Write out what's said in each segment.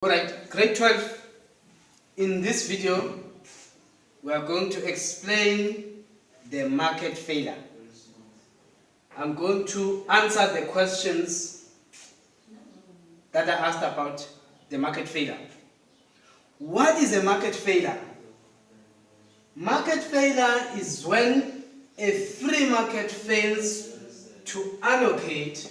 Alright, grade 12. In this video, we are going to explain the market failure. I'm going to answer the questions that are asked about the market failure. What is a market failure? Market failure is when a free market fails to allocate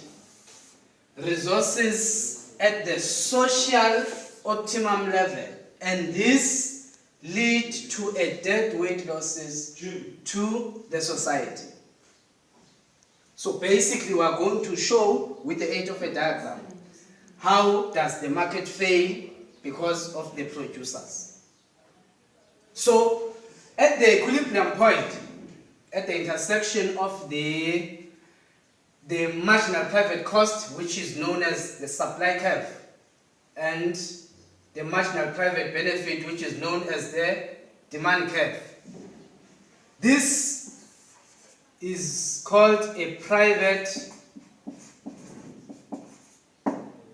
resources at the social optimum level, and this lead to a deadweight losses to the society. So basically we are going to show with the aid of a diagram how does the market fail because of the producers. So at the equilibrium point, at the intersection of the marginal private cost, which is known as the supply curve, and the marginal private benefit, which is known as the demand curve. This is called a private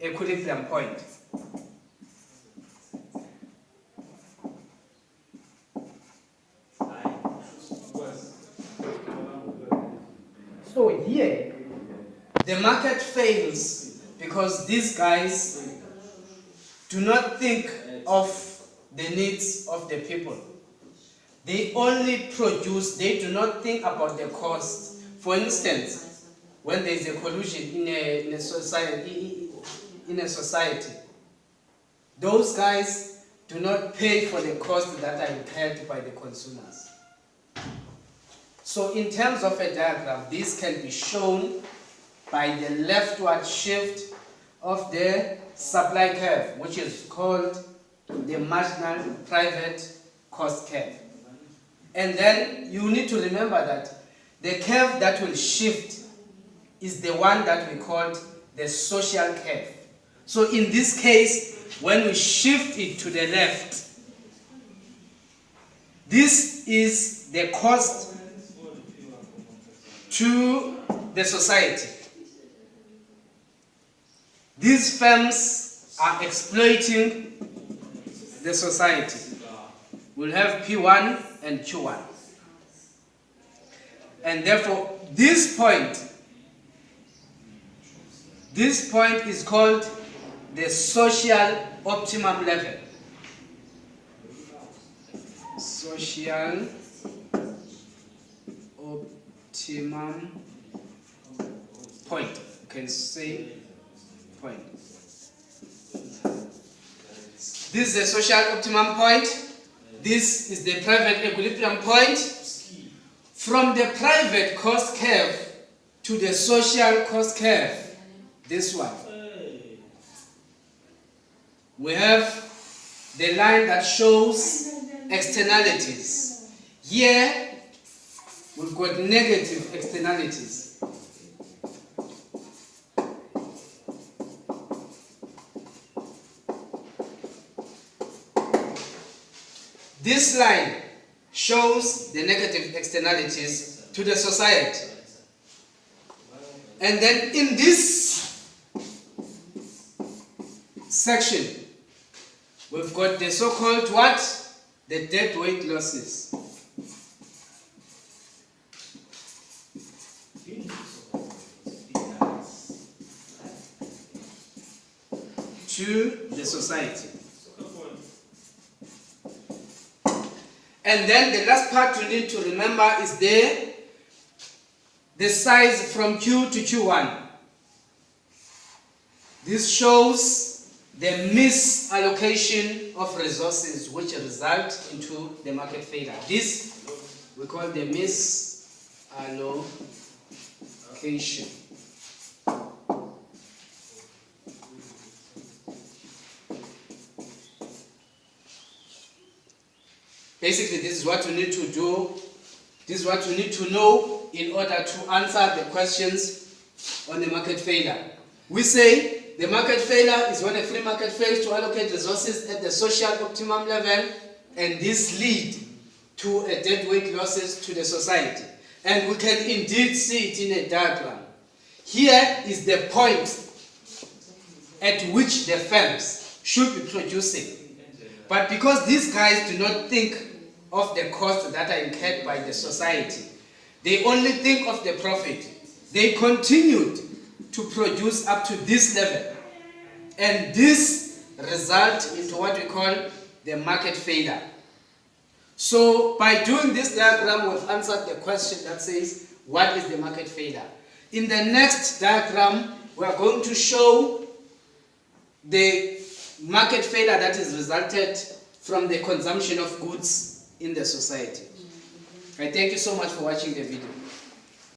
equilibrium point. So here, the market fails because these guys do not think of the needs of the people. They only produce, they do not think about the cost. For instance, when there is a collusion in a society, those guys do not pay for the costs that are incurred by the consumers. So in terms of a diagram, this can be shown by the leftward shift of the supply curve, which is called the marginal private cost curve. And then you need to remember that the curve that will shift is the one that we called the social curve. So in this case, when we shift it to the left, this is the cost to the society. These firms are exploiting the society. We'll have P1 and Q1. And therefore, this point is called the social optimum level. Social optimum point. You can say point. This is the social optimum point. This is the private equilibrium point. From the private cost curve to the social cost curve, this one, we have the line that shows externalities. Here, we've got negative externalities. This line shows the negative externalities to the society. And then in this section, we've got the so-called what? The deadweight losses. To the society. And then the last part you need to remember is the size from Q to Q1. This shows the misallocation of resources which result into the market failure. This we call the misallocation. Basically, this is what you need to do. This is what you need to know in order to answer the questions on the market failure. We say the market failure is when a free market fails to allocate resources at the social optimum level, and this leads to a deadweight losses to the society. And we can indeed see it in a diagram. Here is the point at which the firms should be producing. But because these guys do not think of the costs that are incurred by the society, they only think of the profit. They continued to produce up to this level. And this results into what we call the market failure. So by doing this diagram, we've answered the question that says, what is the market failure? In the next diagram, we are going to show the market failure that is resulted from the consumption of goods in the society. I thank you so much for watching the video.